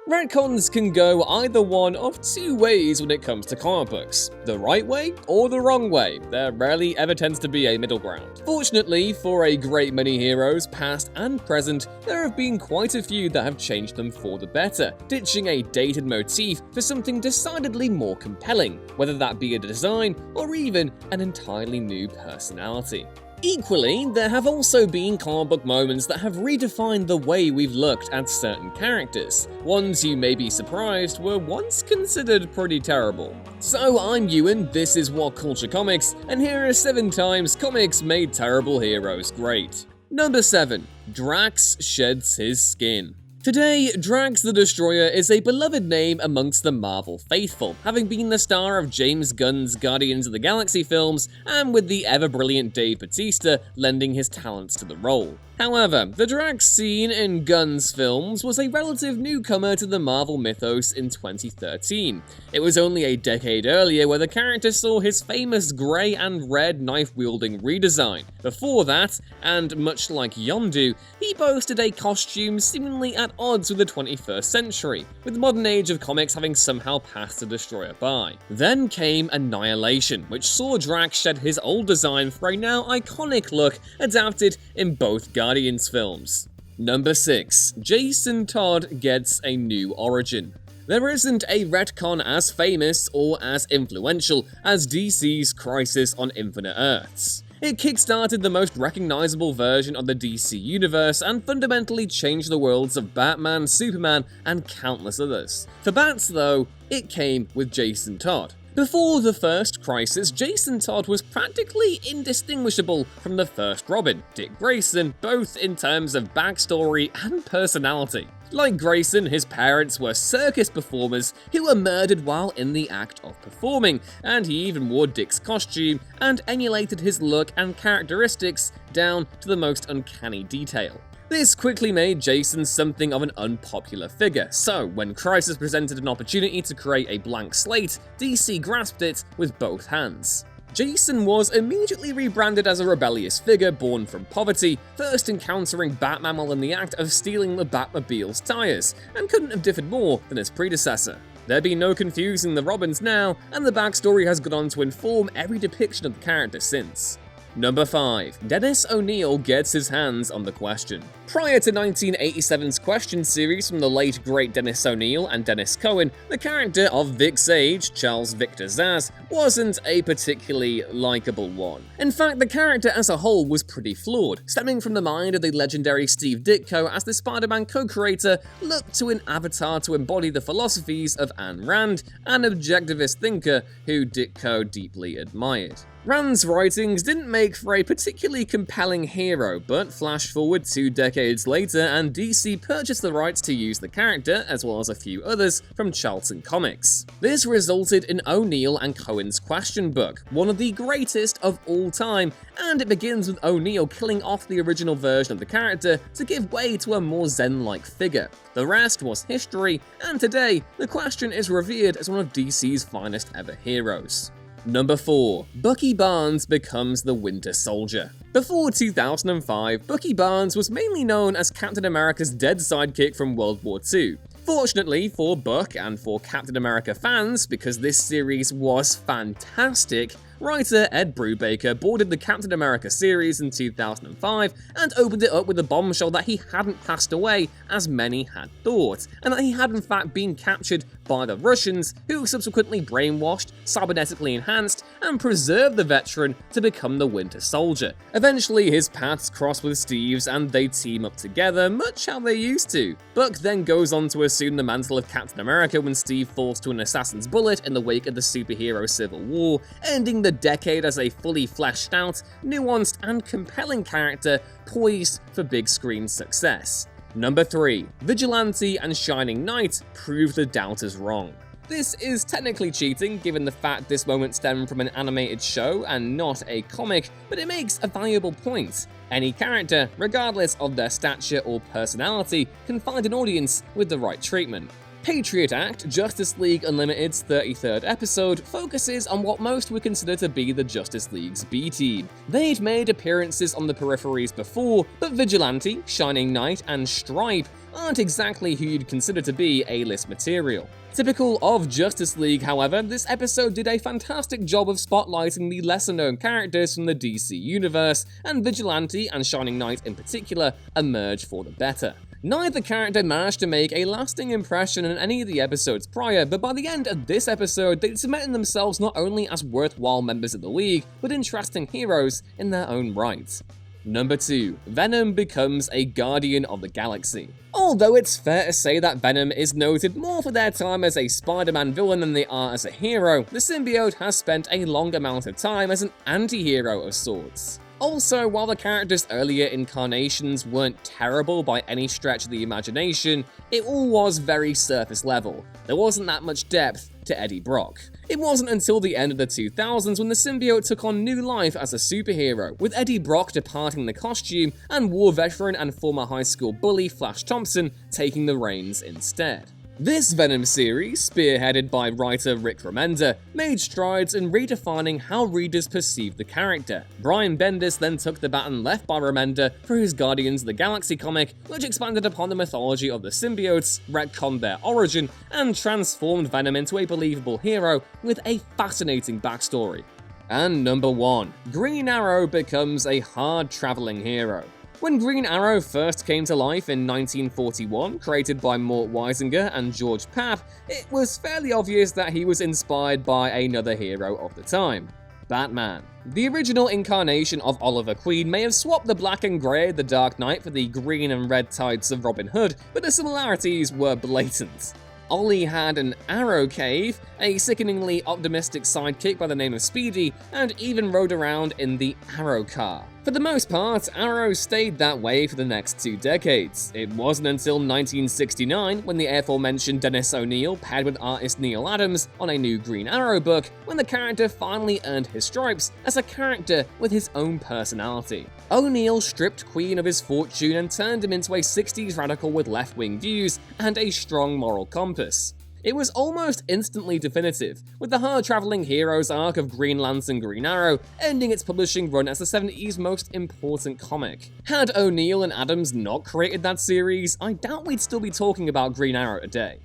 Retcons can go either one of two ways when it comes to comic books. The right way or the wrong way. There rarely ever tends to be a middle ground. Fortunately, for a great many heroes, past and present, there have been quite a few that have changed them for the better, ditching a dated motif for something decidedly more compelling, whether that be a design or even an entirely new personality. Equally, there have also been comic book moments that have redefined the way we've looked at certain characters. Ones you may be surprised were once considered pretty terrible. So I'm Ewan, this is What Culture Comics, and here are 7 times comics made terrible heroes great. Number 7. Drax sheds his skin. Today, Drax the Destroyer is a beloved name amongst the Marvel faithful, having been the star of James Gunn's Guardians of the Galaxy films, and with the ever-brilliant Dave Bautista lending his talents to the role. However, the Drax seen in Gunn's films was a relative newcomer to the Marvel mythos in 2013. It was only a decade earlier where the character saw his famous grey and red knife-wielding redesign. Before that, and much like Yondu, he boasted a costume seemingly at odds with the 21st century, with the modern age of comics having somehow passed the Destroyer by. Then came Annihilation, which saw Drax shed his old design for a now iconic look adapted in both Guardians films. Number 6. Jason Todd gets a new origin. There isn't a retcon as famous or as influential as DC's Crisis on Infinite Earths. It kickstarted the most recognizable version of the DC universe and fundamentally changed the worlds of Batman, Superman, and countless others. For Bats, though, it came with Jason Todd. Before the first Crisis, Jason Todd was practically indistinguishable from the first Robin, Dick Grayson, both in terms of backstory and personality. Like Grayson, his parents were circus performers who were murdered while in the act of performing, and he even wore Dick's costume and emulated his look and characteristics down to the most uncanny detail. This quickly made Jason something of an unpopular figure, so when Crisis presented an opportunity to create a blank slate, DC grasped it with both hands. Jason was immediately rebranded as a rebellious figure born from poverty, first encountering Batman while in the act of stealing the Batmobile's tires, and couldn't have differed more than his predecessor. There be no confusing the Robins now, and the backstory has gone on to inform every depiction of the character since. Number 5. Dennis O'Neill gets his hands on the Question. Prior to 1987's Question series from the late great Dennis O'Neill and Dennis Cohen, the character of Vic Sage, Charles Victor Zsasz, wasn't a particularly likable one. In fact, the character as a whole was pretty flawed, stemming from the mind of the legendary Steve Ditko as the Spider-Man co-creator looked to an avatar to embody the philosophies of Ayn Rand, an objectivist thinker who Ditko deeply admired. Rand's writings didn't make for a particularly compelling hero, but flash forward 2 decades later and DC purchased the rights to use the character, as well as a few others, from Charlton Comics. This resulted in O'Neill and Cohen's Question book, one of the greatest of all time, and it begins with O'Neill killing off the original version of the character to give way to a more Zen-like figure. The rest was history, and today, the Question is revered as one of DC's finest ever heroes. Number 4. Bucky Barnes becomes the Winter Soldier. Before 2005, Bucky Barnes was mainly known as Captain America's dead sidekick from World War II. Fortunately for Buck and for Captain America fans, because this series was fantastic, writer Ed Brubaker boarded the Captain America series in 2005 and opened it up with a bombshell that he hadn't passed away as many had thought, and that he had in fact been captured by the Russians, who subsequently brainwashed, cybernetically enhanced, and preserved the veteran to become the Winter Soldier. Eventually his paths cross with Steve's and they team up together, much how they used to. Buck then goes on to assume the mantle of Captain America when Steve falls to an assassin's bullet in the wake of the superhero Civil War, ending the decade as a fully fleshed out, nuanced, and compelling character poised for big screen success. Number 3. Vigilante and Shining Knight prove the doubters wrong. This is technically cheating, given the fact this moment stemmed from an animated show and not a comic, but it makes a valuable point. Any character, regardless of their stature or personality, can find an audience with the right treatment. Patriot Act, Justice League Unlimited's 33rd episode, focuses on what most would consider to be the Justice League's B-team. They'd made appearances on the peripheries before, but Vigilante, Shining Knight, and Stripe aren't exactly who you'd consider to be A-list material. Typical of Justice League, however, this episode did a fantastic job of spotlighting the lesser-known characters from the DC universe, and Vigilante and Shining Knight in particular emerge for the better. Neither character managed to make a lasting impression in any of the episodes prior, but by the end of this episode, they'd cemented themselves not only as worthwhile members of the League, but interesting heroes in their own right. Number 2. Venom becomes a Guardian of the Galaxy. Although it's fair to say that Venom is noted more for their time as a Spider-Man villain than they are as a hero, the symbiote has spent a long amount of time as an anti-hero of sorts. Also, while the character's earlier incarnations weren't terrible by any stretch of the imagination, it all was very surface level. There wasn't that much depth to Eddie Brock. It wasn't until the end of the 2000s when the symbiote took on new life as a superhero, with Eddie Brock departing the costume and war veteran and former high school bully Flash Thompson taking the reins instead. This Venom series, spearheaded by writer Rick Remender, made strides in redefining how readers perceive the character. Brian Bendis then took the baton left by Remender for his Guardians of the Galaxy comic, which expanded upon the mythology of the symbiotes, retconned their origin, and transformed Venom into a believable hero with a fascinating backstory. And number 1. Green Arrow becomes a hard-traveling hero. When Green Arrow first came to life in 1941, created by Mort Weisinger and George Papp, it was fairly obvious that he was inspired by another hero of the time, Batman. The original incarnation of Oliver Queen may have swapped the black and grey of the Dark Knight for the green and red tights of Robin Hood, but the similarities were blatant. Ollie had an arrow cave, a sickeningly optimistic sidekick by the name of Speedy, and even rode around in the Arrow car. For the most part, Arrow stayed that way for the next 2 decades. It wasn't until 1969, when the aforementioned Dennis ONeill paired with artist Neil Adams on a new Green Arrow book, when the character finally earned his stripes as a character with his own personality. ONeill stripped Queen of his fortune and turned him into a 60s radical with left-wing views and a strong moral compass. It was almost instantly definitive, with the hard-traveling heroes arc of Green Lantern Green Arrow ending its publishing run as the 70s' most important comic. Had ONeill and Adams not created that series, I doubt we'd still be talking about Green Arrow today.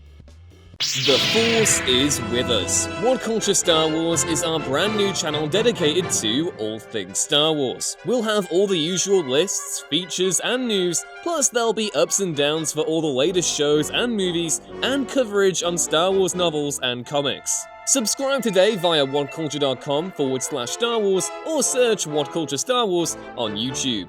The Force is with us. What Culture Star Wars is our brand new channel dedicated to all things Star Wars. We'll have all the usual lists, features, and news, plus there'll be ups and downs for all the latest shows and movies, and coverage on Star Wars novels and comics. Subscribe today via whatculture.com/Star Wars or search What Culture Star Wars on YouTube.